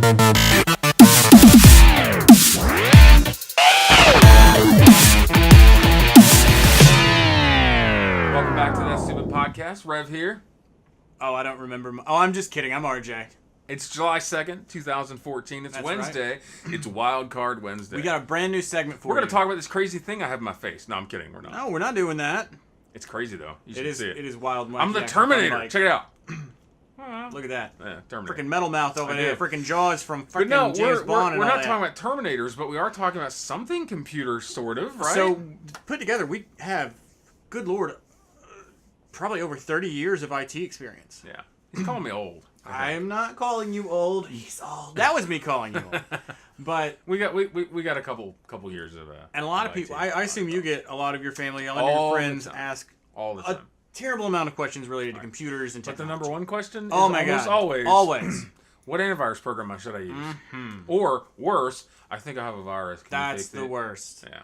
Welcome back to That Stupid Podcast. Rev here. Oh, I don't remember. I'm just kidding. I'm RJ. It's July 2nd, 2014. It's That's Wednesday. Right. It's wildcard Wednesday. We got a brand new segment for you. We're going to talk about this crazy thing I have in my face. No, I'm kidding. We're not. No, we're not doing that. It's crazy, though. You should It is. see it. It is wild. I'm the Terminator. Check it out. Look at that. Yeah, Terminator. Freaking metal mouth over there. Freaking Jaws from But freaking no, James Bond. we're and all not that. talking about Terminators, but we are talking about something computer, sort of, right? So, put together, we have, good lord, probably over 30 years of IT experience. Yeah. He's calling me old. I'm not calling you old. He's old. That was me calling you old. But we got a couple years of and a lot of people. I assume you get a lot of your family, a lot of All your the friends time. ask all the time. a terrible amount of questions related to computers and But the technology. number one question Oh is my almost god! always what antivirus program should I use? Or worse, I think I have a virus. Can you That's fix the it? worst. Yeah.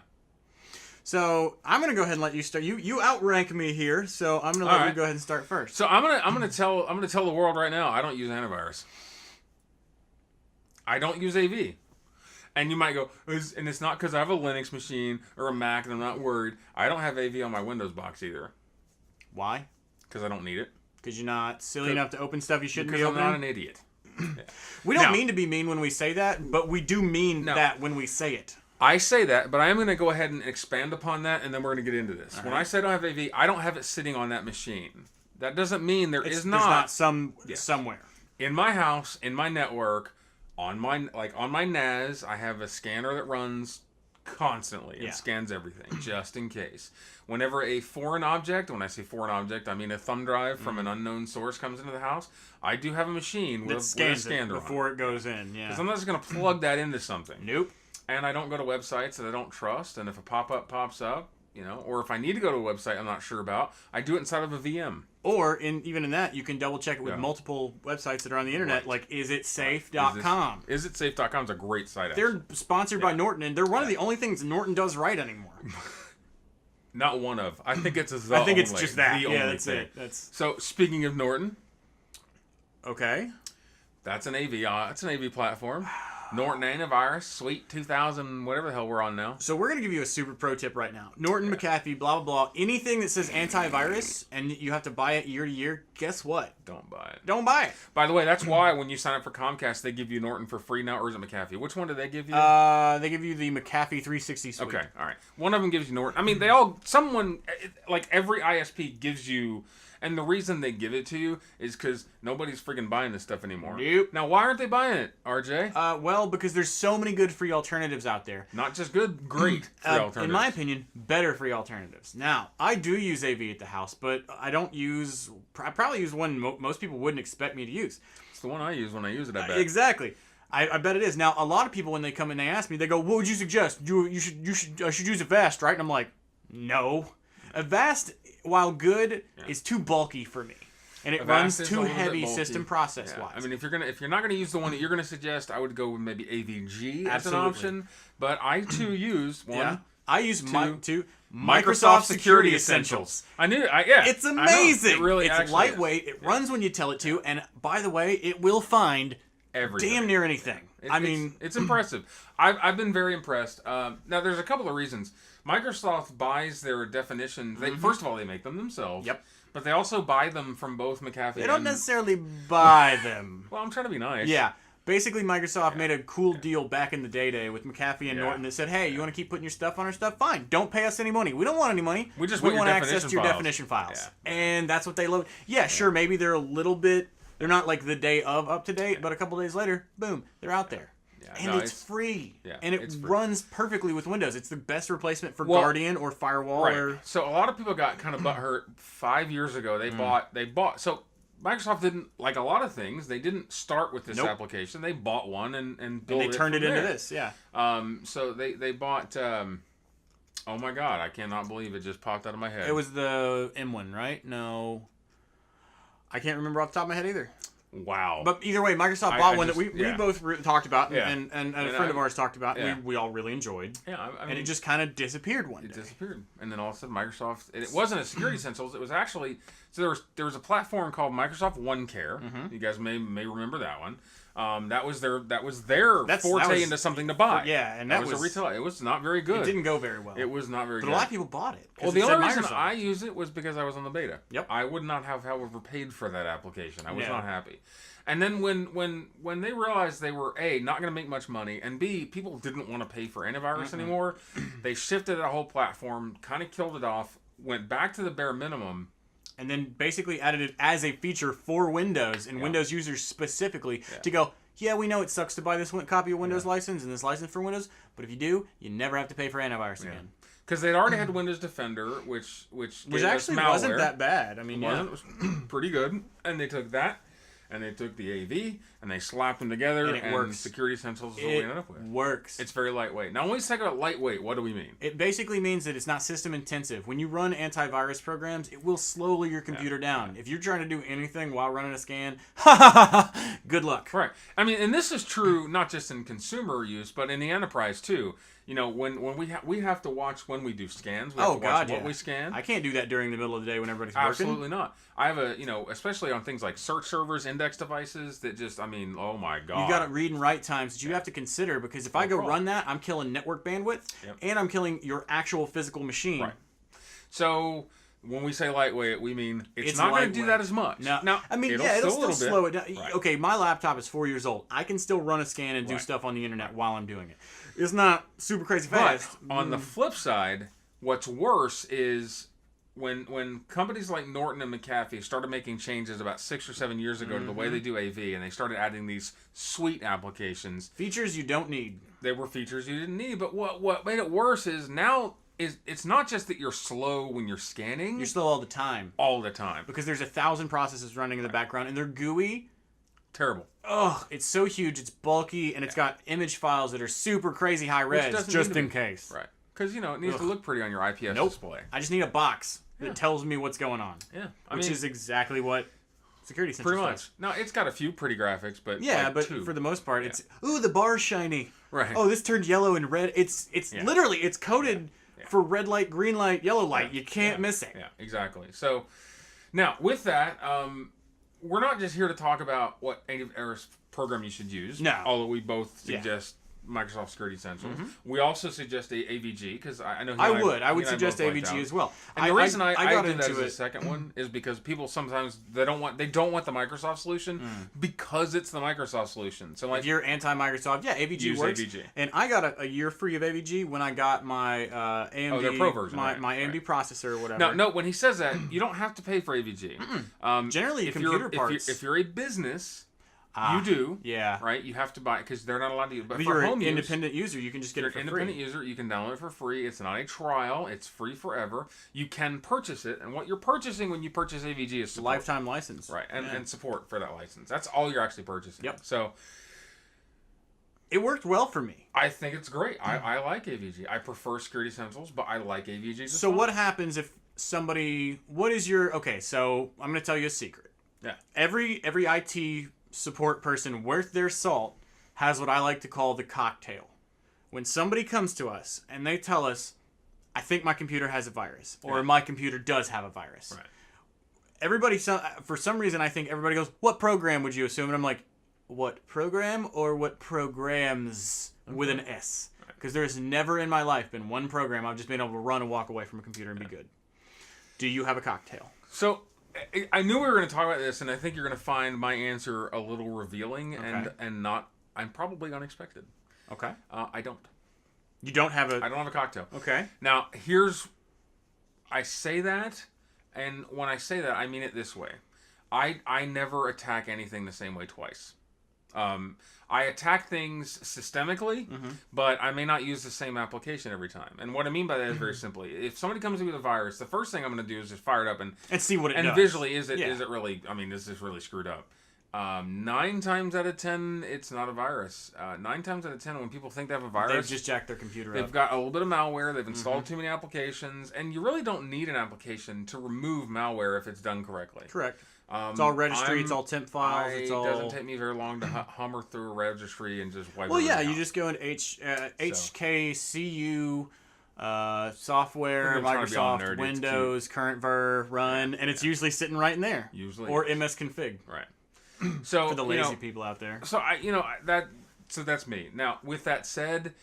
So I'm gonna go ahead and let you start. You outrank me here, so I'm gonna let you go ahead and start first. So I'm gonna tell the world right now I don't use antivirus. I don't use AV. And you might go, and it's not because I have a Linux machine or a Mac and I'm not worried. I don't have AV on my Windows box either. Why? Because I don't need it. Because you're not silly enough to open stuff you shouldn't be Because I'm opening? not an idiot. Yeah. We don't Now- mean to be mean when we say that, but we do mean No. that when we say it. I say that, but I am going to go ahead and expand upon that, and then we're going to get into this. When I say I don't have AV, I don't have it sitting on that machine. That doesn't mean there's not somewhere. in my house, in my network, on my NAS. I have a scanner that runs constantly. It scans everything just in case. Whenever a foreign object, when I say foreign object, I mean a thumb drive from an unknown source comes into the house. I do have a machine with a scanner before it goes in. Yeah. Because I'm not just going to plug that into something. Nope. And I don't go to websites that I don't trust. And if a pop-up pops up, or if I need to go to a website I'm not sure about, I do it inside of a VM. Or even in that, you can double check it with multiple websites that are on the internet, like isitsafe.com. Isitsafe.com is a great site. They're sponsored by Norton, and they're one of the only things Norton does right anymore. Not one of. I think it's I think it's just that. Yeah, that's thing. it. That's So speaking of Norton, okay. That's an AV. It's an AV platform. Norton Antivirus, Suite 2000, whatever the hell we're on now. So we're going to give you a super pro tip right now. Norton, McAfee, blah, blah, blah. Anything that says antivirus and you have to buy it year to year, guess what? Don't buy it. Don't buy it. By the way, that's why when you sign up for Comcast, they give you Norton for free now, or is it McAfee? Which one do they give you? They give you the McAfee 360 Suite. Okay, all right. One of them gives you Norton. I mean, like every ISP gives you... And the reason they give it to you is because nobody's freaking buying this stuff anymore. Nope. Now, why aren't they buying it, RJ? Well, because there's so many good free alternatives out there. Not just good, great free alternatives. In my opinion, better free alternatives. Now, I do use AV at the house, but I don't use... I probably use one most people wouldn't expect me to use. It's the one I use when I use it, I bet. Exactly. I bet it is. Now, a lot of people, when they come and they ask me, they go, what would you suggest? I should use Avast, right? And I'm like, no. Avast, while good, is too bulky for me, and it runs too heavy system process wise. I mean, if you're not gonna use the one that you're gonna suggest, I would go with maybe AVG as an option. But I too use one. Yeah. I use Microsoft Security Essentials. I knew. It's amazing. It really, it's lightweight. It runs when you tell it to, and by the way, it will find everything. Damn near anything. It's impressive. I've been very impressed. Now, there's a couple of reasons. Microsoft buys their definitions. First of all, they make them themselves. Yep. But they also buy them from both McAfee. They don't necessarily buy them. Well, I'm trying to be nice. Yeah. Basically, Microsoft made a cool deal back in the day with McAfee and Norton that said, hey, you want to keep putting your stuff on our stuff? Fine. Don't pay us any money. We don't want any money. We want access to your definition files. Yeah. And that's what they love. Yeah, sure, maybe they're a little bit... They're not like the day of up to date, but a couple days later, boom, they're out there. Yeah, and it's free. Yeah, and it runs perfectly with Windows. It's the best replacement for Guardian or Firewall. Right. So a lot of people got kind of butthurt 5 years ago. They bought. So Microsoft didn't, like a lot of things, they didn't start with this application. They bought one and built it. And they turned it into this, yeah. So they bought. Oh my God! I cannot believe it just popped out of my head. It was the M1, right? No, I can't remember off the top of my head either. Wow. But either way, Microsoft bought one that we both talked about, and a friend of ours talked about, and we all really enjoyed. Yeah, I mean, and it just kind of disappeared one day. It disappeared. And then all of a sudden, Microsoft... It wasn't a Security Essentials. It was actually... So there was a platform called Microsoft OneCare. You guys may remember that one. That was their forte into something to buy. Yeah, and that was a retail. It was not very good. It didn't go very well. It was not very good. But a lot of people bought it. Well, the only reason I used it was because I was on the beta. Yep. I would not have, however, paid for that application. I was not happy. And then when they realized they were A, not going to make much money, and B, people didn't want to pay for antivirus anymore, they shifted that whole platform, kind of killed it off, went back to the bare minimum. And then basically added it as a feature for Windows and Windows users specifically to go, yeah, we know it sucks to buy this copy of Windows license and this license for Windows, but if you do, you never have to pay for antivirus again. Because they'd already had Windows Defender, which actually wasn't that bad. I mean, it was pretty good. And they took that, and they took the AV, and they slapped them together, and it works. Security Essentials is what we ended up with. It works. It's very lightweight. Now, when we talk about lightweight, what do we mean? It basically means that it's not system intensive. When you run antivirus programs, it will slow your computer down. If you're trying to do anything while running a scan, good luck. Right. I mean, and this is true not just in consumer use, but in the enterprise too. You know, when we have to watch when we do scans. We have to watch what we scan. I can't do that during the middle of the day when everybody's working. Absolutely not. I have especially on things like search servers, index devices that just, I mean, oh my God. You got read and write times that you have to consider, because if I go run that, I'm killing network bandwidth and I'm killing your actual physical machine. Right. So when we say lightweight, we mean it's not going to do that as much. No, I mean, it'll still slow it down. Right. Okay, my laptop is 4 years old. I can still run a scan and do stuff on the internet while I'm doing it. It's not super crazy fast. But on the flip side, what's worse is when companies like Norton and McAfee started making changes about 6 or 7 years ago to the way they do AV, and they started adding these suite applications. Features you don't need. They were features you didn't need, but what made it worse is now it's not just that you're slow when you're scanning. You're slow all the time. All the time. Because there's 1,000 processes running in the background, and they're gooey. Terrible. Ugh, it's so huge, it's bulky, and it's got image files that are super crazy high res, just in case. Right. Because, it needs to look pretty on your IPS display. I just need a box that tells me what's going on. Yeah. Which is exactly what Security Essentials pretty much. Now, it's got a few pretty graphics, but but two. For the most part, it's, ooh, the bar's shiny. Right. Oh, this turned yellow and red. It's literally, it's coded for red light, green light, yellow light. You can't miss it. Yeah, exactly. So, now, with that, we're not just here to talk about what antivirus program you should use. No. Although we both suggest Microsoft Security Essentials. We also suggest AVG, because I know I would suggest AVG as well. And the reason I got into that as a second one is because people sometimes they don't want the Microsoft solution because it's the Microsoft solution. So like, if you're anti-Microsoft, AVG works. AVG. And I got a year free of AVG when I got my AMD their Pro version, my AMD processor or whatever. No, when he says that, you don't have to pay for AVG. Generally, computer parts. If you're a business. You do, yeah, right? You have to buy it because they're not allowed to use. But if for you're home an independent user, you can just get it for free. Independent user, you can download it for free. It's not a trial; it's free forever. You can purchase it, and what you're purchasing when you purchase AVG is support. Lifetime license, right? And support for that license. That's all you're actually purchasing. Yep. So it worked well for me. I think it's great. I like AVG. I prefer Security Essentials, but I like AVG. So what happens if somebody? What is your? Okay, so I'm going to tell you a secret. Yeah. Every IT support person worth their salt has what I like to call the cocktail. When somebody comes to us and they tell us, I think my computer has a virus, or my computer does have a virus. Right. Everybody, for some reason, I think everybody goes, what program would you assume? And I'm like, what program or what programs with an S? Because there's never in my life been one program I've just been able to run and walk away from a computer and be good. Do you have a cocktail? So I knew we were going to talk about this, and I think you're going to find my answer a little revealing and not. I'm probably unexpected. Okay. I don't. You don't have a. I don't have a cocktail. Okay. Now I say that, and when I say that, I mean it this way. I never attack anything the same way twice. I attack things systemically, but I may not use the same application every time. And what I mean by that is very simply, if somebody comes to me with a virus, the first thing I'm going to do is just fire it up and see what it does. And visually, is it really? I mean, is this really screwed up? 9 times out of 10, it's not a virus. 9 times out of 10, when people think they have a virus, they've just jacked their computer up. They've got a little bit of malware. They've installed too many applications, and you really don't need an application to remove malware if it's done correctly. Correct. It's all registry. It's all temp files. It doesn't take me very long to hummer through a registry and just wipe it out. Well, yeah, you just go into HKCU software, Microsoft, Windows, current ver, run, and it's usually sitting right in there. Usually. Or msconfig. Right. So For the lazy people out there. So that's me. Now, with that said,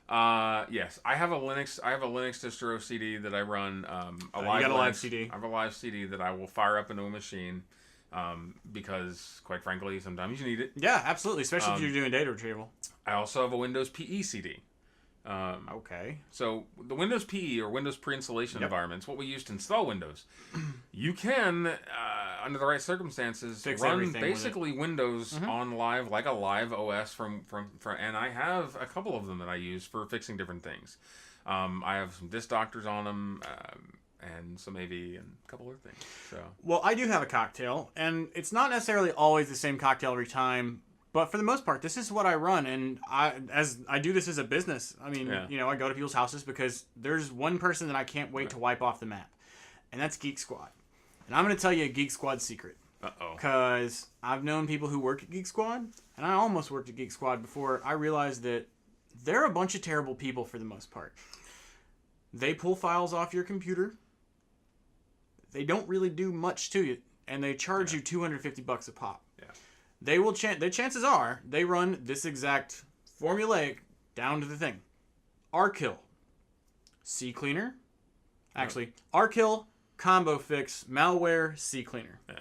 yes, I have a Linux distro CD that I run. You got a live CD. I have a live CD that I will fire up into a machine, because quite frankly, sometimes you need it. Yeah, absolutely, especially if you're doing data retrieval. I also have a Windows PE CD. Okay. So the Windows PE or Windows pre-installation environments, what we use to install Windows, you can, under the right circumstances, fix run basically Windows on live, like a live OS from, and I have a couple of them that I use for fixing different things. I have some disk doctors on them, and some AV and a couple other things. So. Well, I do have a cocktail, and it's not necessarily always the same cocktail every time. But for the most part, this is what I run, and I do this as a business. I mean, I go to people's houses because there's one person that I can't wait to wipe off the map, and that's Geek Squad. And I'm going to tell you a Geek Squad secret. Uh-oh. Because I've known people who work at Geek Squad, and I almost worked at Geek Squad before I realized that they're a bunch of terrible people for the most part. They pull files off your computer. They don't really do much to you, and they charge you $250 a pop. Yeah. They will. The chances are they run this exact formulaic down to the thing. Rkill, CCleaner, actually Rkill, combo fix, malware, CCleaner. Yeah.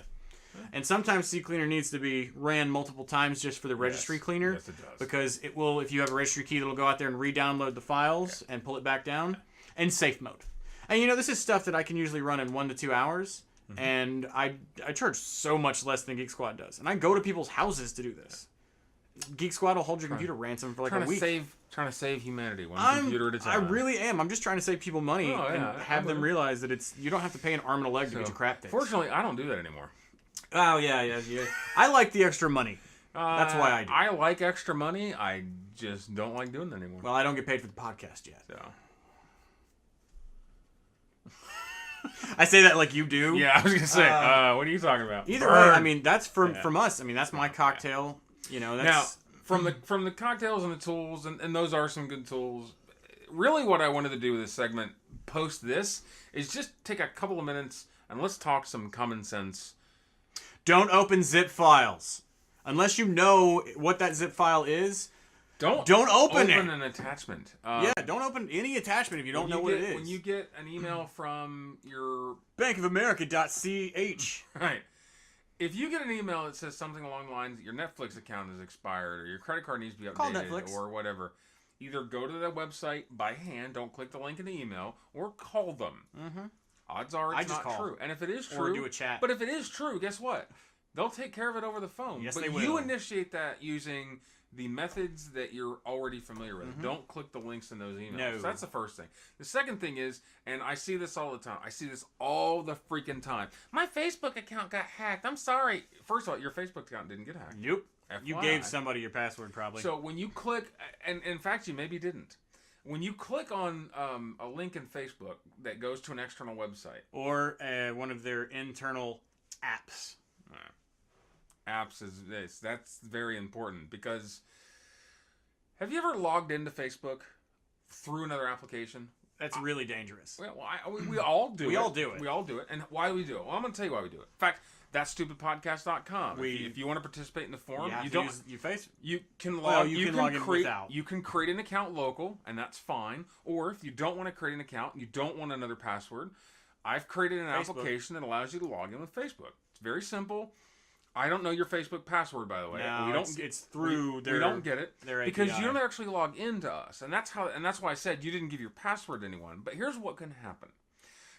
And sometimes CCleaner needs to be ran multiple times just for the registry cleaner. Yes, it does. Because it will, if you have a registry key, it'll go out there and re-download the files and pull it back down. And safe mode. And this is stuff that I can usually run in 1 to 2 hours. Mm-hmm. And I charge so much less than Geek Squad does. And I go to people's houses to do this. Geek Squad will hold your computer ransom for like a week. Trying to save humanity one computer at a time. I really am. I'm just trying to save people money and have them realize that you don't have to pay an arm and a leg to get your crap fixed. Fortunately, I don't do that anymore. Oh, yeah. I like the extra money. That's why I do. I like extra money. I just don't like doing that anymore. Well, I don't get paid for the podcast yet. So. I say that like you do. Yeah, I was going to say, what are you talking about? Either way, I mean, that's from us. I mean, that's my cocktail. That's... Now, from the cocktails and the tools, and those are some good tools, really what I wanted to do with this segment, post this, is just take a couple of minutes and let's talk some common sense. Don't open zip files. Unless you know what that zip file is, don't open it. An attachment. Don't open any attachment if you don't know what it is. When you get an email from your bankofamerica.ch. Right. If you get an email that says something along the lines that your Netflix account is expired or your credit card needs to be updated or whatever, either go to the website by hand, don't click the link in the email, or call them. Mm-hmm. Odds are it's not true. And if it is true, or do a chat. But if it is true, guess what? They'll take care of it over the phone. Yes, but they will. You initiate that using the methods that you're already familiar with. Mm-hmm. Don't click the links in those emails. No. So that's the first thing. The second thing is, and I see this all the time. I see this all the freaking time. My Facebook account got hacked. I'm sorry. First of all, your Facebook account didn't get hacked. Nope. FYI. You gave somebody your password probably. So when you click, and in fact you maybe didn't. When you click on a link in Facebook that goes to an external website. Or one of their internal apps. Apps is this. That's very important because have you ever logged into Facebook through another application? That's really dangerous. Well, we all do it. We all do it. We all do it. And why do we do it? Well, I'm going to tell you why we do it. In fact, that's stupidpodcast.com. If you want to participate in the forum, you don't use your face. You can log. You can log in without. You can create an account local, and that's fine. Or if you don't want to create an account, you don't want another password. I've created an application that allows you to log in with Facebook. It's very simple. I don't know your Facebook password, by the way. No, it's through their. We don't get it because API. you don't actually log into us, and that's why I said you didn't give your password to anyone. But here's what can happen.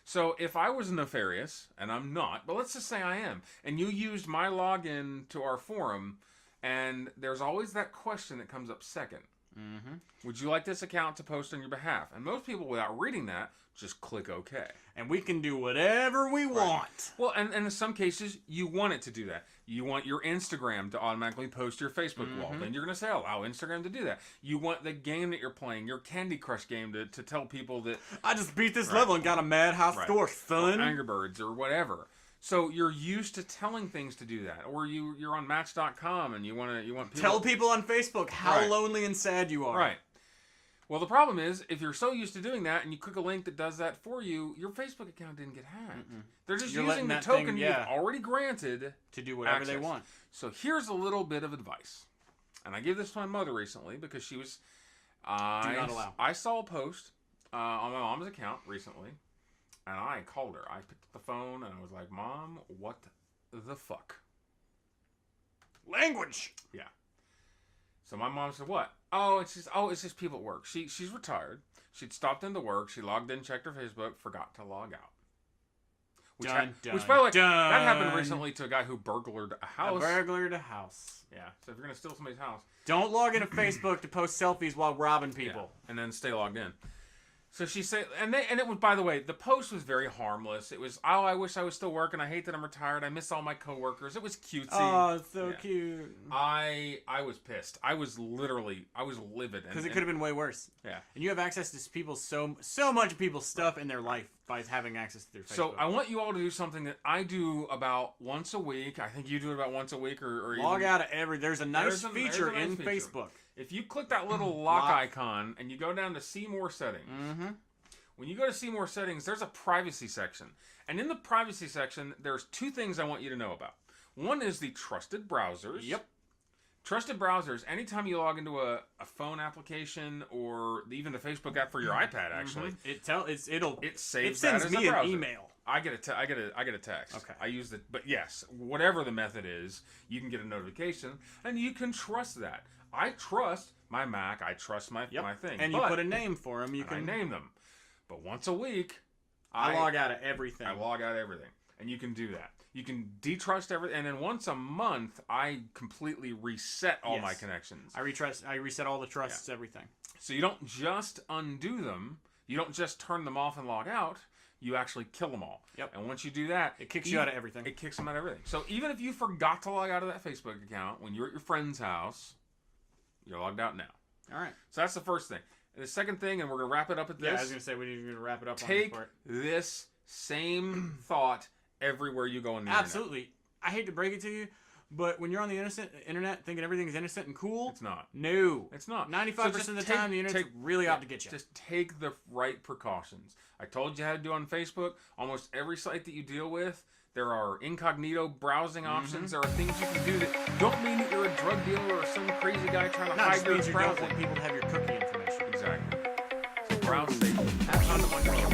So if I was nefarious, and I'm not, but let's just say I am, and you used my login to our forum, and there's always that question that comes up second. Mm-hmm. Would you like this account to post on your behalf? And most people, without reading that, just click OK. And we can do whatever we want. Well, and in some cases, you want it to do that. You want your Instagram to automatically post your Facebook wall. Then you're going to say, allow Instagram to do that. You want the game that you're playing, your Candy Crush game, to tell people that... I just beat this level and got a mad high score, son. Or Angry Birds or whatever. So you're used to telling things to do that. Or you're on Match.com and you want people... Tell people on Facebook how lonely and sad you are. Right. Well, the problem is, if you're so used to doing that and you click a link that does that for you, your Facebook account didn't get hacked. They're just using the token you've already granted to do whatever they want. So here's a little bit of advice. And I gave this to my mother recently because she was... do not allow. I saw a post on my mom's account recently, and I called her. I picked up the phone, and I was like, Mom, what the fuck? Language! Yeah. So my mom said, what? Oh, it's just people at work. She's retired. She'd stopped into work. She logged in, checked her Facebook, forgot to log out. Which, which by the way, that happened recently to a guy who burglared a house. Yeah. So if you're going to steal somebody's house. Don't log into Facebook to post selfies while robbing people. Yeah, and then stay logged in. So she said, and it was, by the way, the post was very harmless. It was, I wish I was still working. I hate that I'm retired. I miss all my coworkers. It was cutesy. Oh, it's so cute. I was pissed. I was livid. Because it could have been way worse. Yeah. And you have access to people's so much of people's stuff in their life by having access to their Facebook. So I want you all to do something that I do about once a week. I think you do it about once a week or log out of every. There's a nice feature in Facebook. If you click that little lock icon and you go down to see more settings, when you go to see more settings, there's a privacy section. And in the privacy section, there's two things I want you to know about. One is the trusted browsers. Yep. Trusted browsers, anytime you log into a phone application or even the Facebook app for your iPad, actually, it saves that as me a an email. I get a text. Okay. I use it, but yes, whatever the method is, you can get a notification, and you can trust that. I trust my Mac. I trust my thing. And you put a name for them. I name them. But once a week, I log out of everything. And you can do that. You can detrust everything, and then once a month, I completely reset all my connections. I reset all the trusts, everything. So you don't just undo them. You don't just turn them off and log out. You actually kill them all. Yep. And once you do that, it kicks you out of everything. It kicks them out of everything. So even if you forgot to log out of that Facebook account when you're at your friend's house, you're logged out now. All right. So that's the first thing. And the second thing, and we're going to wrap it up at this. Yeah, I was going to say we need to wrap it up on this part. Take this same thought everywhere you go on the Absolutely. Internet. I hate to break it to you, but when you're on the internet thinking everything is innocent and cool, it's not. No. It's not. 95% of the time, the internet's really out to get you. Just take the right precautions. I told you how to do on Facebook. Almost every site that you deal with, there are incognito browsing options. There are things you can do that don't mean that you're a drug dealer or some crazy guy trying to hide your browsing. You don't want people to have your cookie information. Exactly. So browse safely. Have fun.